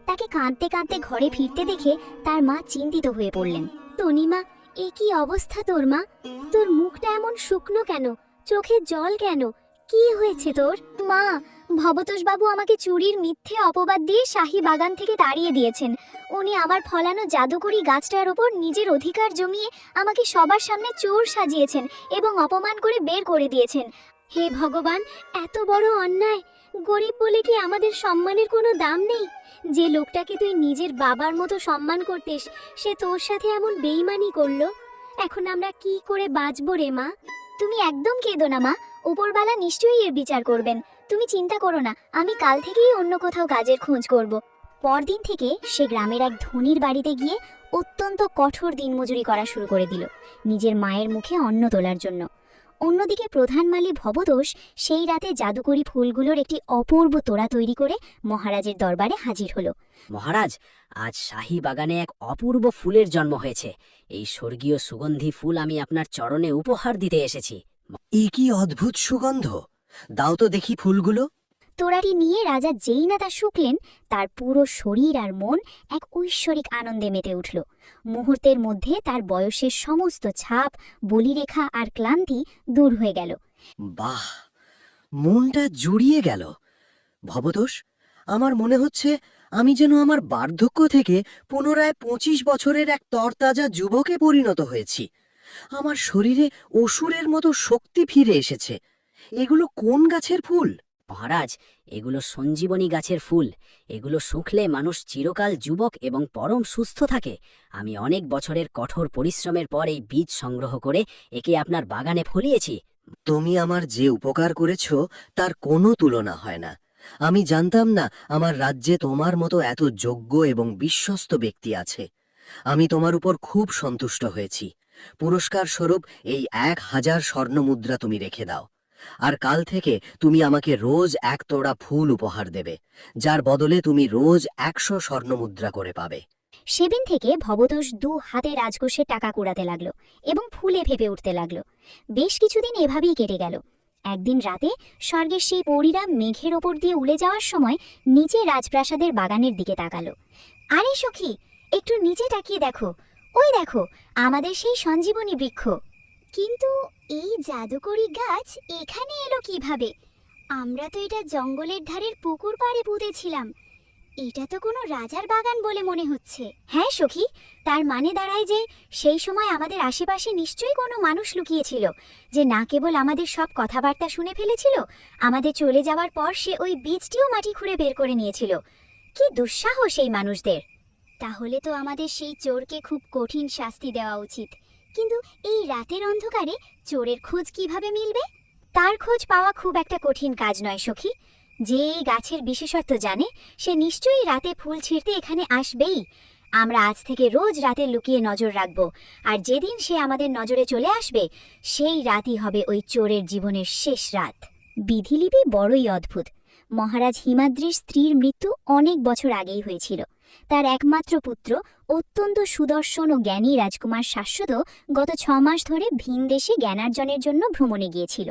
তাকে কাঁদতে কাঁদতে ঘরে ফিরতে দেখে তার মা চিন্তিত হয়ে পড়লেন। তনিমা, এ কি অবস্থা তোর মা? তোর মুখটা এমন শুকনো কেন? চোখে জল কেন? কি হয়েছে তোর? মা, ভবতোষ বাবু আমাকে চুরির মিথ্যে অপবাদ দিয়ে শাহী বাগান থেকে তাড়িয়ে দিয়েছেন। উনি আমার ফলানো জাদুকরি গাছটার ওপর নিজের অধিকার জমিয়ে আমাকে সবার সামনে চোর সাজিয়েছেন এবং অপমান করে বের করে দিয়েছেন। হে ভগবান, এত বড় অন্যায়! গরিব বলে কি আমাদের সম্মানের কোনো দাম নেই? যে লোকটাকে তুই নিজের বাবার মতো সম্মান করতিস, সে তোর সাথে এমন বেইমানি করলো। এখন আমরা কি করে বাঁচবো রে মা? তুমি একদম কেঁদো না মা, উপরবালা নিশ্চয়ই এর বিচার করবেন। তুমি চিন্তা করো না, আমি কাল থেকেই অন্য কোথাও কাজের খোঁজ করব। পরদিন থেকে সে গ্রামের এক ধনীর বাড়িতে গিয়ে অত্যন্ত কঠোর দিনমজুরি করা শুরু করে দিল, নিজের মায়ের মুখে অন্ন তোলার জন্য। অন্যদিকে প্রধান মালী ভবতোষ সেই রাতে জাদুকরি ফুলগুলোর একটি অপূর্ব তোড়া তৈরি করে মহারাজের দরবারে হাজির হলো। মহারাজ, আজ শাহী বাগানে এক অপূর্ব ফুলের জন্ম হয়েছে। এই স্বর্গীয় সুগন্ধি ফুল আমি আপনার চরণে উপহার দিতে এসেছি। এ কি অদ্ভুত সুগন্ধ! দাও তো দেখি ফুলগুলো। তোড়াটি নিয়ে রাজা যেই না তা শুকলেন, তার পুরো শরীর আর মন এক ঐশ্বরিক আনন্দে মেতে উঠল। মুহূর্তের মধ্যে তার বয়সের সমস্ত ছাপ, বলিরেখা আর ক্লান্তি দূর হয়ে গেল। বাহ, মনটা জুড়িয়ে গেল। ভবতোষ, আমার মনে হচ্ছে আমি যেন আমার বার্ধক্য থেকে পুনরায় 25 বছরের এক তরতাজা যুবকে পরিণত হয়েছি। আমার শরীরে অসুরের মতো শক্তি ফিরে এসেছে। এগুলো কোন গাছের ফুল? মহারাজ, এগুলো সঞ্জীবনী গাছের ফুল। এগুলো শুকলে মানুষ চিরকাল যুবক এবং পরম সুস্থ থাকে। আমি অনেক বছরের কঠোর পরিশ্রমের পর এই বীজ সংগ্রহ করে একে আপনার বাগানে ফলিয়েছি। তুমি আমার যে উপকার করেছ তার কোনো তুলনা হয় না। আমি জানতাম না আমার রাজ্যে তোমার মতো এত যোগ্য এবং বিশ্বস্ত ব্যক্তি আছে। আমি তোমার উপর খুব সন্তুষ্ট হয়েছি। পুরস্কার স্বরূপ এই 1000 স্বর্ণমুদ্রা তুমি রেখে দাও। আর কাল থেকে তুমি আমাকে রোজ 1 তোড়া ফুল উপহার দেবে, যার বদলে তুমি রোজ 100 স্বর্ণমুদ্রা করে পাবে। সেদিন থেকে ভবতোষ 2 হাতে রাজকোষের টাকা কুড়াতে লাগলো এবং ফুলে ফেপে উঠতে লাগলো। বেশ কিছুদিন এভাবেই কেটে গেল। একদিন রাতে স্বর্গের সেই পরীরা মেঘের ওপর দিয়ে উড়ে যাওয়ার সময় নিচে রাজপ্রাসাদের বাগানের দিকে তাকালো। আরে সখী, একটু নিচে তাকিয়ে দেখো, ওই দেখো আমাদের সেই সঞ্জীবনী বৃক্ষ। কিন্তু এই জাদুকরি গাছ এখানে এলো কিভাবে? আমরা তো এটা জঙ্গলের ধারের পুকুর পাড়ে পুঁতেছিলাম। এটা তো কোনো রাজার বাগান বলে মনে হচ্ছে। হ্যাঁ সখী, তার মানে দাঁড়ায় যে সেই সময় আমাদের আশেপাশে নিশ্চয়ই কোনো মানুষ লুকিয়েছিল, যে না কেবল আমাদের সব কথাবার্তা শুনে ফেলেছিল, আমাদের চলে যাওয়ার পর সে ওই বীজটিও মাটি খুঁড়ে বের করে নিয়েছিল। কি দুঃসাহস এই মানুষদের! তাহলে তো আমাদের সেই চোরকে খুব কঠিন শাস্তি দেওয়া উচিত। কিন্তু এই রাতের অন্ধকারে চোরের খোঁজ কিভাবে মিলবে? তার খোঁজ পাওয়া খুব একটা কঠিন কাজ নয় সখী। যে এই গাছের বিশেষত্ব জানে সে নিশ্চয়ই রাতে ফুল ছিঁড়তে এখানে আসবেই। আমরা আজ থেকে রোজ রাতে লুকিয়ে নজর রাখব, আর যেদিন সে আমাদের নজরে চলে আসবে সেই রাতই হবে ওই চোরের জীবনের শেষ রাত। বিধিলিপি বড়ই অদ্ভুত। মহারাজ হিমাদ্রির স্ত্রীর মৃত্যু অনেক বছর আগেই হয়েছিল। তার একমাত্র পুত্র অত্যন্ত সুদর্শন ও জ্ঞানী রাজকুমার শাশ্বত গত 6 মাস ধরে ভিনদেশে জ্ঞানার্জনের জন্য ভ্রমণে গিয়েছিল।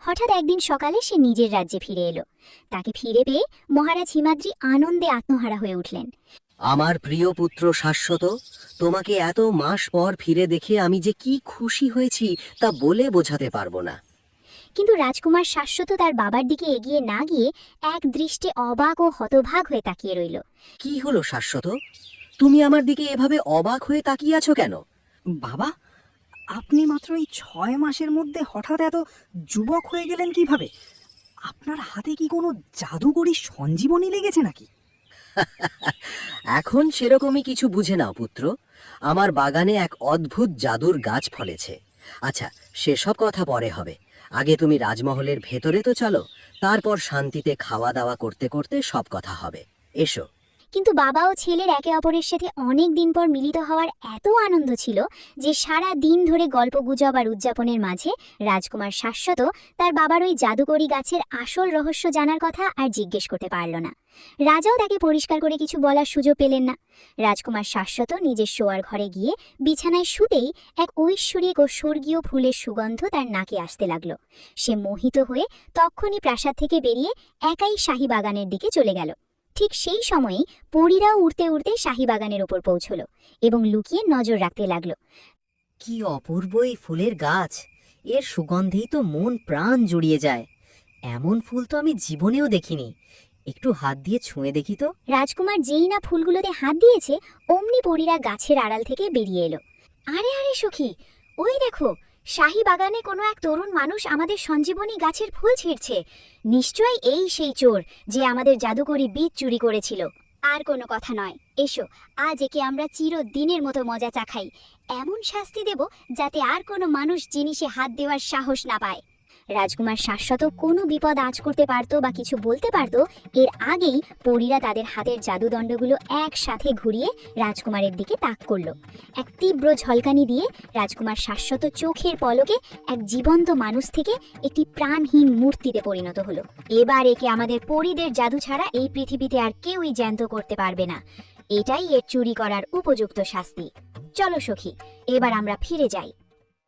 হঠাৎ একদিন সকালে সে নিজের রাজ্যে ফিরে এলো। তাকে ফিরে পেয়ে মহারাজ হিমাদ্রি আনন্দে আত্মহারা হয়ে উঠলেন। আমার প্রিয় পুত্র শাশ্বত, তোমাকে এত মাস পর ফিরে দেখে আমি যে কি খুশি হয়েছি তা বলে বোঝাতে পারবো না। কিন্তু রাজকুমার শাশ্বত তার বাবার দিকে এগিয়ে না গিয়ে এক দৃষ্টে অবাক ও হতভাগ হয়ে তাকিয়ে রইল। কি হলো শাশ্বত, তুমি আমার দিকে এভাবে অবাক হয়ে তাকিয়ে আছো কেন? বাবা, আপনি মাত্র এই 6 মাসের মধ্যে হঠাৎ এত যুবক হয়ে গেলেন কিভাবে? আপনার হাতে কি কোনো জাদুকরি সঞ্জীবনী লেগেছে নাকি? এখন সেরকমই কিছু বুঝে নাও পুত্র। আমার বাগানে এক অদ্ভুত জাদুর গাছ ফলেছে। আচ্ছা, সেসব কথা পরে হবে। আগে তুমি রাজমহলের ভেতরে তো চলো, তারপর শান্তিতে খাওয়া দাওয়া করতে করতে সব কথা হবে। এসো। কিন্তু বাবা ও ছেলের একে অপরের সাথে অনেক দিন পর মিলিত হওয়ার এত আনন্দ ছিল যে সারা দিন ধরে গল্পগুজব আর উদযাপনের মাঝে রাজকুমার শাশ্বত তার বাবার ওই জাদুকরি গাছের আসল রহস্য জানার কথা আর জিজ্ঞেস করতে পারল না। রাজাও তাকে পরিষ্কার করে কিছু বলার সুযোগ পেলেন না। রাজকুমার শাশ্বত নিজের শোয়ার ঘরে গিয়ে বিছানায় শুতেই এক ঐশ্বরিক ও স্বর্গীয় ফুলের সুগন্ধ তার নাকে আসতে লাগলো। সে মোহিত হয়ে তক্ষুনি প্রাসাদ থেকে বেরিয়ে একাই শাহী বাগানের দিকে চলে গেল। ঠিক সেই সময়েই পরীরাও উড়তে উড়তে শাহী বাগানের উপর পৌঁছল এবং লুকিয়ে নজর রাখতে লাগলো। কি অপূর্ব এই ফুলের গাছ! এর সুগন্ধেই তো মন প্রাণ জুড়িয়ে যায়। এমন ফুল তো আমি জীবনেও দেখিনি। একটু হাত দিয়ে ছুঁয়ে দেখি তো। রাজকুমার যেই না ফুলগুলোতে হাত দিয়েছে অমনি পরীরা গাছের আড়াল থেকে বেরিয়ে এলো। আরে আরে সখী, ওই দেখো, শাহী বাগানে কোনো এক তরুণ মানুষ আমাদের সঞ্জীবনী গাছের ফুল ছিঁড়ছে। নিশ্চয়ই এই সেই চোর যে আমাদের জাদুকরি বীজ চুরি করেছিল। আর কোনো কথা নয়, এসো আজ একে আমরা চিরদিনের মতো মজা চাখাই। এমন শাস্তি দেব যাতে আর কোনো মানুষ জিনিসে হাত দেওয়ার সাহস না পায়। রাজকুমার শাশ্বত কোনো বিপদ আঁচ করতে পারত বা কিছু বলতে পারত এর আগেই পরীরা তাদের হাতের জাদুদণ্ডগুলো একসাথে ঘুরিয়ে রাজকুমারের দিকে তাক করলো। এক তীব্র ঝলকানি দিয়ে রাজকুমার শাশ্বত চোখের পলকে এক জীবন্ত মানুষ থেকে একটি প্রাণহীন মূর্তিতে পরিণত হলো। এবার একে আমাদের পরীদের জাদু ছাড়া এই পৃথিবীতে আর কেউই জ্যান্ত করতে পারবে না। এটাই এর চুরি করার উপযুক্ত শাস্তি। চলো সখী, এবার আমরা ফিরে যাই।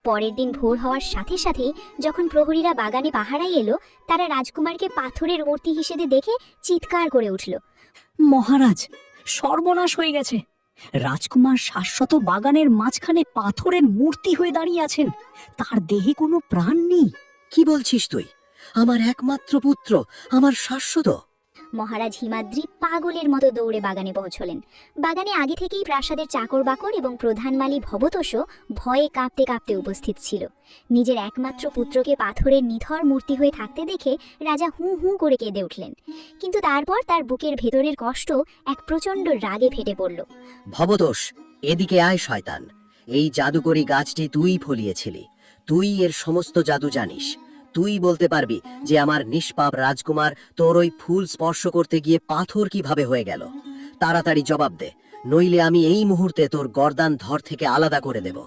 পরের দিন ভোর হওয়ার সাথে সাথেই যখন প্রহরীরা বাগানে পাহারায় এলো, তারা রাজকুমারকে পাথরের মূর্তি হিসেবে দেখে চিৎকার করে উঠল। মহারাজ, সর্বনাশ হয়ে গেছে! রাজকুমার শাশ্বত বাগানের মাঝখানে পাথরের মূর্তি হয়ে দাঁড়িয়ে আছেন। তার দেহে কোনো প্রাণ নেই। কি বলছিস তুই? আমার একমাত্র পুত্র, আমার শাশ্বত! মহারাজ হিমাদ্রি পাগলের মতো দৌড়ে বাগানে পৌঁছলেন। বাগানে আগে থেকেই প্রাসাদের চাকর বাকর এবং প্রধান মালী ভবতোষও ভয়ে কাঁপতে কাঁপতে উপস্থিত ছিল। নিজের একমাত্র পুত্রকে পাথরের নিথর মূর্তি হয়ে থাকতে দেখে রাজা হু হু করে কেঁদে উঠলেন। কিন্তু তারপর তার বুকের ভেতরের কষ্ট এক প্রচণ্ড রাগে ফেটে পড়ল। ভবতোষ, এদিকে আয় শয়তান! এই জাদুকরি গাছটি তুই ফলিয়েছিলি। তুই এর সমস্ত জাদু জানিস। তুই বলতে পারবি যে আমার নিষ্পাপ রাজকুমার তোর ওই ফুল স্পর্শ করতে গিয়ে পাথর কিভাবে হয়ে গেল? তাড়াতাড়ি জবাব দে, নইলে আমি এই মুহূর্তে তোর গর্দান ধর থেকে আলাদা করে দেব।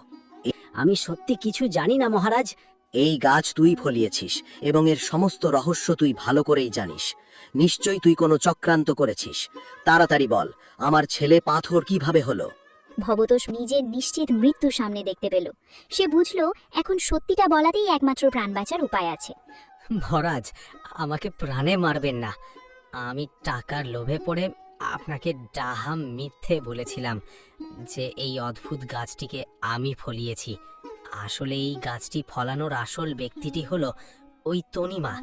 আমি সত্যি কিছু জানি না মহারাজ। এই গাছ তুই ফলিয়েছিস এবং এর সমস্ত রহস্য তুই ভালো করেই জানিস। নিশ্চয়ই তুই কোনো চক্রান্ত করেছিস। তাড়াতাড়ি বল, আমার ছেলে পাথর কিভাবে হলো? ভবতোষ নিজের নিশ্চিত মৃত্যু সামনে দেখতে পেল। সে বুঝল এখন সত্যিটা বলাতেই একমাত্র প্রাণ বাঁচার উপায় আছে। মহারাজ, আমাকে প্রাণে মারবেন না। আমি টাকার লোভে পড়ে আপনাকে ডাহা মিথ্যে বলেছিলাম যে এই অদ্ভুত গাছটিকে আমি ফলিয়েছি। আসলে এই গাছটি ফলানোর আসল ব্যক্তিটি হলো ওই তনিমা,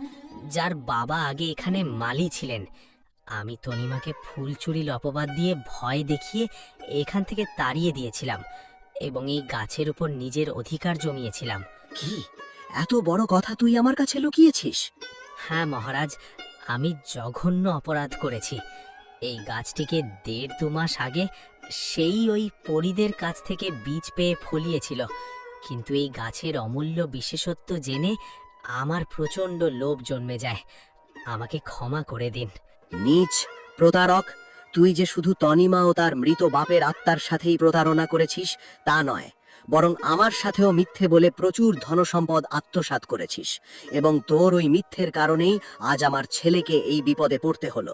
যার বাবা আগে এখানে মালি ছিলেন। আমি তনিমাকে ফুল চুরির অপবাদ দিয়ে ভয় দেখিয়ে এখান থেকে তাড়িয়ে দিয়েছিলাম এবং এই গাছের উপর নিজের অধিকার জমিয়েছিলাম। কি এত বড় কথা তুই আমার কাছে লুকিয়েছিস? হ্যাঁ মহারাজ, আমি জঘন্য অপরাধ করেছি। এই গাছটিকে ১.৫-২ মাস আগে সেই ওই পরীদের কাছ থেকে বীজ পেয়ে ফলিয়েছিল, কিন্তু এই গাছের অমূল্য বিশেষত্ব জেনে আমার প্রচণ্ড লোভ জন্মে যায়। আমাকে ক্ষমা করে দিন। নীচ প্রতারক, তুই যে শুধু তনিমা ও তার মৃত বাপের আত্মার সাথেই প্রতারণা করেছিস তা নয়, বরং আমার সাথেও মিথ্যে বলে প্রচুর ধনসম্পদ আত্মসাৎ করেছিস, এবং তোর ওই মিথ্যের কারণেই আজ আমার ছেলেকে এই বিপদে পড়তে হলো।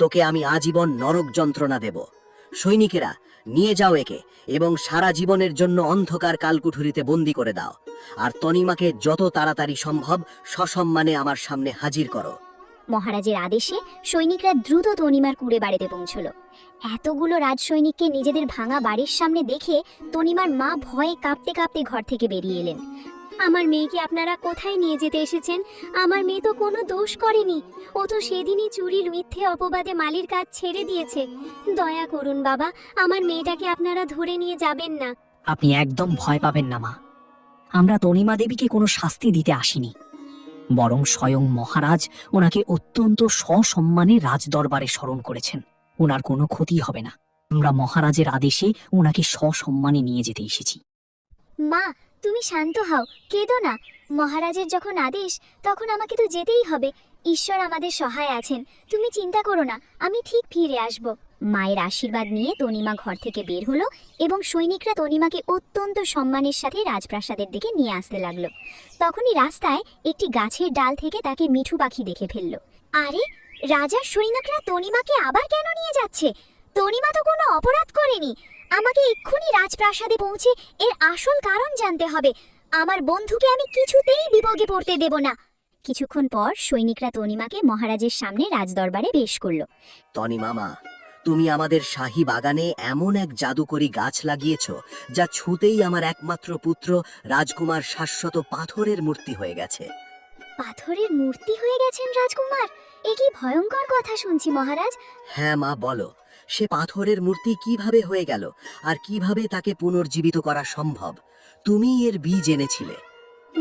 তোকে আমি আজীবন নরক যন্ত্রণা দেব। সৈনিকেরা, নিয়ে যাও একে এবং সারা জীবনের জন্য অন্ধকার কালকুঠুরিতে বন্দি করে দাও, আর তনিমাকে যত তাড়াতাড়ি সম্ভব সসম্মানে আমার সামনে হাজির করো। মহারাজের আদেশে সৈনিকরা দ্রুত তনিমার কুড়ে বাড়িতে পৌঁছল। এতগুলো রাজসৈনিককে নিজেদের ভাঙা বাড়ির সামনে দেখে তনিমার মা ভয়ে কাঁপতে কাঁপতে ঘর থেকে বেরিয়ে এলেন। আমার মেয়েকে আপনারা কোথায় নিয়ে যেতে এসেছেন? আমার মেয়ে তো কোনো দোষ করেনি। ও তো সেদিনই চুরির মিথ্যে অপবাদে মালির কাজ ছেড়ে দিয়েছে। দয়া করুন বাবা, আমার মেয়েটাকে আপনারা ধরে নিয়ে যাবেন না। আপনি একদম ভয় পাবেন না মা। আমরা তনিমা দেবীকে কোনো শাস্তি দিতে আসিনি, বরং স্বয়ং মহারাজ ওনাকে অত্যন্ত সসম্মানে রাজদরবারে স্মরণ করেছেন। ওনার কোনো ক্ষতি হবে না। আমরা মহারাজের আদেশে ওনাকে সসম্মানে নিয়ে যেতে এসেছি। মা, তুমি শান্ত হও, কেঁদো না। মহারাজের যখন আদেশ, তখন আমাকে তো যেতেই হবে। ঈশ্বর আমাদের সহায় আছেন, তুমি চিন্তা করো না, আমি ঠিক ফিরে আসব। মায়ের আশীর্বাদ নিয়ে তনিমা ঘর থেকে বের হলো এবং সৈনিকরা তনিমাকে অত্যন্ত সম্মানের সাথে রাজপ্রাসাদের দিকে নিয়ে আসতে লাগলো। তখনই রাস্তায় একটি গাছের ডাল থেকে তাকে মিঠু পাখি দেখে ফেলল। আরে, রাজার সৈনিকরা তনিমাকে আবার কেন নিয়ে যাচ্ছে? তনিমা তো কোনো অপরাধ করেনি। আমাকে এক্ষুনি রাজপ্রাসাদে পৌঁছে এর আসল কারণ জানতে হবে। আমার বন্ধুকে আমি কিছুতেই বিপদে পড়তে দেব না। কিছুক্ষণ পর সৈনিকরা তনিমাকে মহারাজের সামনে রাজদরবারে পেশ করল। তনিমা মা, তুমি আমাদের শাহী বাগানে এমন এক জাদুকরী গাছ লাগিয়েছ যা ছুঁতেই আমার একমাত্র পুত্র রাজকুমার শাশ্বত পাথরের মূর্তি হয়ে গেছে। পাথরের মূর্তি হয়ে গেছেন রাজকুমার? এ কি ভয়ঙ্কর কথা শুনছি মহারাজ। হ্যাঁ মা, বলো, সে পাথরের মূর্তি কিভাবে হয়ে গেল আর কিভাবে তাকে পুনর্জীবিত করা সম্ভব? তুমি এর বীজ এনেছিলে।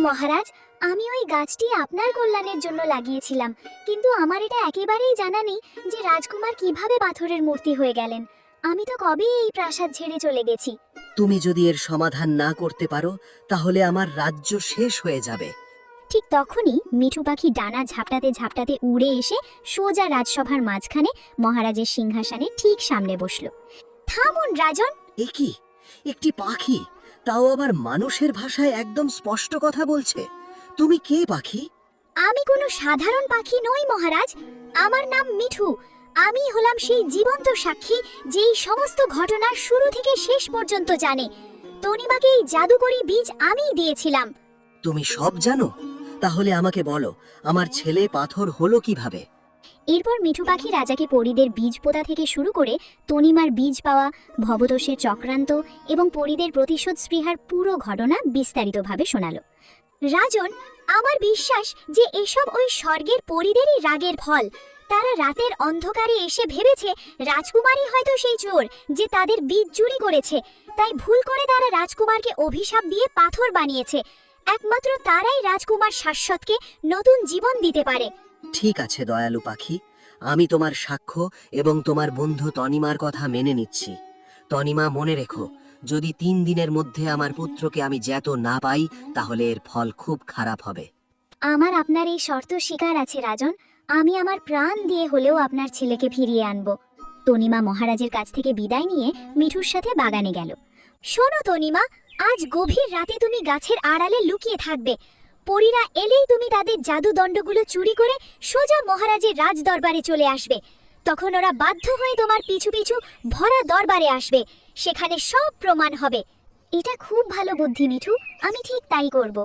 মহারাজ, আমি ওই গাছটি আপনার কল্যাণের জন্য লাগিয়েছিলাম, কিন্তু আমার এটা একেবারেই জানা নেই যে রাজকুমার কিভাবে পাথরের মূর্তি হয়ে গেলেন। আমি তো কবেই এই প্রাসাদ ছেড়ে চলে গেছি। তুমি যদি এর সমাধান না করতে পারো তাহলে আমার রাজ্য শেষ হয়ে যাবে। ঠিক তখনই মিঠু পাখি ডানা ঝাপটাতে ঝাপটাতে উড়ে এসে সোজা রাজসভার মাঝখানে মহারাজের সিংহাসনে ঠিক সামনে বসল। থামুন রাজন! এ কি, একটি পাখি, তাও আবার মানুষের ভাষায় একদম স্পষ্ট কথা বলছে। তুমি কে পাখি? আমি কোনো সাধারণ পাখি নই মহারাজ, আমার নাম মিঠু। আমি হলাম সেই জীবন্ত সাক্ষী যেই সমস্ত ঘটনার শুরু থেকে শেষ পর্যন্ত জানে। তনিমাকে এই জাদুকরি বীজ আমিই দিয়েছিলাম। তুমি সব জানো? তাহলে আমাকে বলো, আমার ছেলে পাথর হলো কিভাবে? এরপর মিঠু পাখি রাজাকে পরীদের বীজ পোতা থেকে শুরু করে তনিমার বীজ পাওয়া, ভবতোষের চক্রান্ত এবং পরীদের প্রতিশোধ স্পৃহার পুরো ঘটনা বিস্তারিতভাবে শোনালো। রাজন, আমার বিশ্বাস যে এসব ওই স্বর্গের পরীদেরই রাগের ফল। তারা রাতের অন্ধকারে এসে ভেবেছে রাজকুমারী হয়তো সেই চোর যে তাদের বীজ চুরি করেছে, তাই ভুল করে তারা রাজকুমারকে অভিশাপ দিয়ে পাথর বানিয়েছে। একমাত্র তারাই রাজকুমার শাশ্বতকে নতুন জীবন দিতে পারে। ঠিক আছে দয়ালু পাখি, আমি তোমার সাক্ষ্য এবং তোমার বন্ধু তনিমার কথা মেনে নিচ্ছি। তনিমা, মনে রেখো, যদি 3 দিনের মধ্যে আমার পুত্রকে আমি জ্যাত না পাই তাহলে এর ফল খুব খারাপ হবে। আমার আপনার এই শর্ত স্বীকার আছে রাজন। আমি আমার প্রাণ দিয়ে হলেও আপনার ছেলেকে ফিরিয়ে আনব। তনিমা মহারাজের কাছ থেকে বিদায় নিয়ে মিঠুর সাথে বাগানে গেল। শোনো তনিমা, আজ গভীর রাতে তুমি গাছের আড়ালে লুকিয়ে থাকবে। পরীরা এলেই তুমি তাদের জাদুদণ্ডগুলো চুরি করে সোজা মহারাজের রাজদরবারে চলে আসবে। তখন ওরা বাধ্য হয়ে তোমার পিছু পিছু ভরা দরবারে আসবে। সেখানে সব প্রমাণ হবে। এটা খুব ভালো বুদ্ধি মিঠু, আমি ঠিক তাই করব।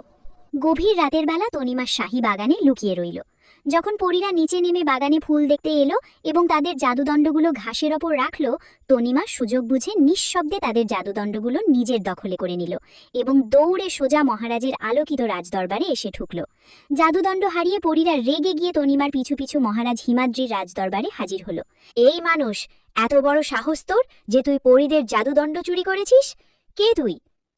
গভীর রাতের বেলা তনিমা শাহী বাগানে লুকিয়ে রইল। যখন পরীরা নিচে নেমে বাগানে ফুল দেখতে এলো এবং তাদের জাদুদণ্ডগুলো ঘাসের ওপর রাখলো, তনিমা সুযোগ বুঝে নিঃশব্দে তাদের জাদুদণ্ডগুলো নিজের দখলে করে নিল এবং দৌড়ে সোজা মহারাজের আলোকিত রাজদরবারে এসে ঢুকল। জাদুদণ্ড হারিয়ে পরীরা রেগে গিয়ে তনিমার পিছু পিছু মহারাজ হিমাদ্রির রাজদরবারে হাজির হলো। এই মানুষ, এত বড় সাহস তোর যে তুই পরীদের জাদুদণ্ড চুরি করেছিস? কে তুই?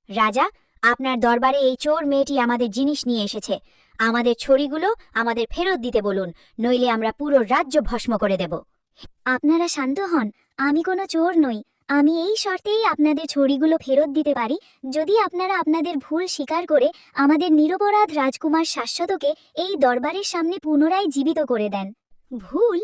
রাজা, আপনার দরবারে এই চোর মেয়েটি আমাদের জিনিস নিয়ে এসেছে। আমাদের ছড়িগুলো আমাদের ফেরত দিতে বলুন, নইলে আমরা পুরো রাজ্য ভস্ম করে দেব। আপনারা শান্ত হন, আমি কোনো চোর নই। আমি এই শর্তেই আপনাদের ছড়িগুলো ফেরত দিতে পারি যদি আপনারা আপনাদের ভুল স্বীকার করে আমাদের নিরপরাধ রাজকুমার শাশ্বতকে এই দরবারের সামনে পুনরায় জীবিত করে দেন। ভুল?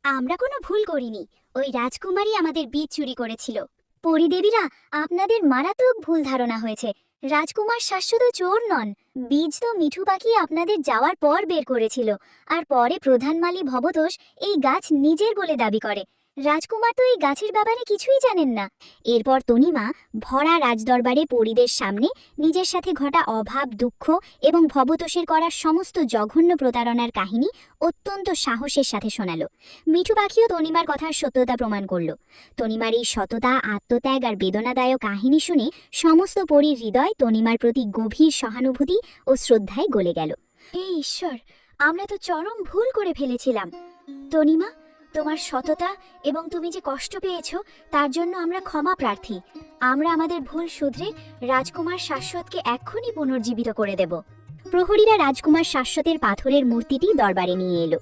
আমরা কোনো ভুল করিনি। ওই রাজকুমারী আমাদের বীজ চুরি করেছিল। পরিদেবীরা, আপনাদের মারাত্মক ভুল ধারণা হয়েছে। রাজকুমার শাশ্বত চোর নন। বীজ তো মিঠু পাখি আপনাদের যাওয়ার পর বের করেছিল, আর পরে প্রধান মালী ভবতোষ এই গাছ নিজের বলে দাবি করে। রাজকুমার তো এই গাছের ব্যাপারে কিছুই জানেন না। এরপর তনিমা ভরা রাজদরবারে পরীদের সামনে নিজের সাথে ঘটা অভাব, দুঃখ এবং ভবতোষের করা সমস্ত জঘন্য প্রতারণার কাহিনী অত্যন্ত সাহসের সাথে শোনালো। মিঠু পাখিও তনিমার কথার সত্যতা প্রমাণ করল। তনিমার এই সততা, আত্মত্যাগ আর বেদনাদায়ক কাহিনী শুনে সমস্ত পরীর হৃদয় তনিমার প্রতি গভীর সহানুভূতি ও শ্রদ্ধায় গলে গেল। হে ঈশ্বর, আমরা তো চরম ভুল করে ফেলেছিলাম। তনিমা, তোমার সততা এবং তুমি যে কষ্ট পেয়েছ তার জন্য আমরা ক্ষমা প্রার্থী। আমরা আমাদের ভুল শুধরে রাজকুমার শাশ্বতকে এক্ষুনি পুনর্জীবিত করে দেব। প্রহরীরা রাজকুমার শাশ্বতের পাথরের মূর্তিটি দরবারে নিয়ে এলো।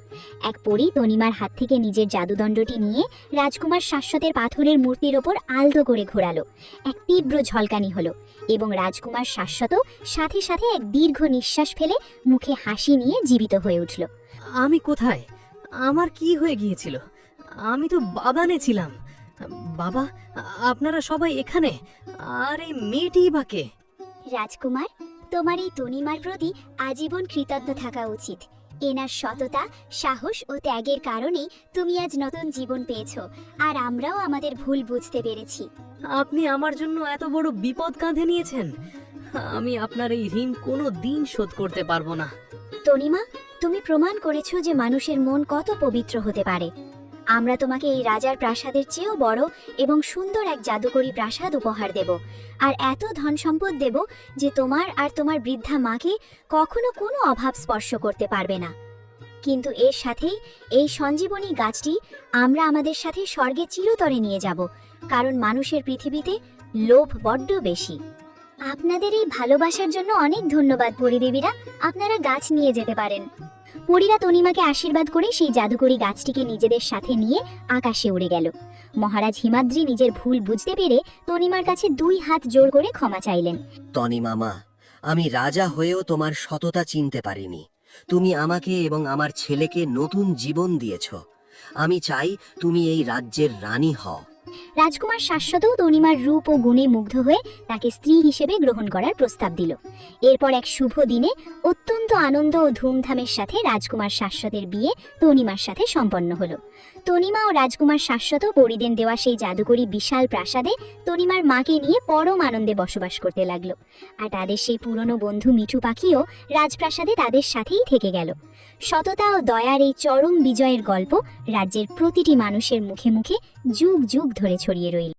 এক পরী তনিমার হাত থেকে নিজের জাদুদণ্ডটি নিয়ে রাজকুমার শাশ্বতের পাথরের মূর্তির ওপর আলতো করে ঘোরালো। এক তীব্র ঝলকানি হলো এবং রাজকুমার শাশ্বত সাথে সাথে এক দীর্ঘ নিঃশ্বাস ফেলে মুখে হাসি নিয়ে জীবিত হয়ে উঠল। আমি কোথায়? আমার কি হয়ে গিয়েছিল? আমি তো বাগানে ছিলাম। বাবা, আপনারা সবাই এখানে, আর এই মেয়েটি বা কে? রাজকুমার, তোমার এই তনিমার প্রতি আজীবন কৃতজ্ঞ থাকা উচিত। এনার সততা, সাহস ও ত্যাগের কারণেই তুমি আজ নতুন জীবন পেয়েছো, আর আমরাও আমাদের ভুল বুঝতে পেরেছি। আপনি আমার জন্য এত বড় বিপদ কাঁধে নিয়েছেন। আমি আপনার এই ঋণ কোনো দিন শোধ করতে পারবো না। তনিমা, তুমি প্রমাণ করেছো যে মানুষের মন কত পবিত্র হতে পারে। আমরা তোমাকে এই রাজার প্রাসাদের চেয়েও বড় এবং সুন্দর এক জাদুকরী প্রাসাদ উপহার দেব, আর এত ধন সম্পদ দেব যে তোমার আর তোমার বৃদ্ধা মাকে কখনো কোনো অভাব স্পর্শ করতে পারবে না। কিন্তু এর সাথেই এই সঞ্জীবনী গাছটি আমরা আমাদের সাথে স্বর্গে চিরতরে নিয়ে যাব, কারণ মানুষের পৃথিবীতে লোভ বড্ড বেশি। আপনাদের এই ভালোবাসার জন্য অনেক ধন্যবাদ পরিদেবীরা। আপনারা গাছ নিয়ে যেতে পারেন। পরীরা তনিমাকে আশীর্বাদ করে সেই জাদুকরী গাছটিকে নিজেদের সাথে নিয়ে আকাশে উড়ে গেল। মহারাজ হিমাদ্রি নিজের ভুল বুঝতে পেরে তনিমার কাছে 2 হাত জোর করে ক্ষমা চাইলেন। তনিমা মা, আমি রাজা হয়েও তোমার সততা চিনতে পারিনি। তুমি আমাকে এবং আমার ছেলেকে নতুন জীবন দিয়েছ। আমি চাই তুমি এই রাজ্যের রানী হও। রাজকুমার শাশ্বতও তনিমার রূপ ও গুণে মুগ্ধ হয়ে তাকে স্ত্রী হিসেবে গ্রহণ করার প্রস্তাব দিল। এরপর এক শুভ দিনে অত্যন্ত আনন্দ ও ধুমধামের সাথে রাজকুমার শাশ্বতের বিয়ে তনিমার সাথে সম্পন্ন হলো। তনিমা ও রাজকুমার শাশ্বত পরিদের দেওয়া সেই জাদুকরী বিশাল প্রাসাদে তনিমার মাকে নিয়ে পরম আনন্দে বসবাস করতে লাগলো। আর তাদের সেই পুরনো বন্ধু মিঠু পাখিও রাজপ্রাসাদে তাদের সাথেই থেকে গেল। সততা ও দয়ার এই চরম বিজয়ের গল্প রাজ্যের প্রতিটি মানুষের মুখে মুখে যুগ যুগ ধরে ছড়িয়ে রইল।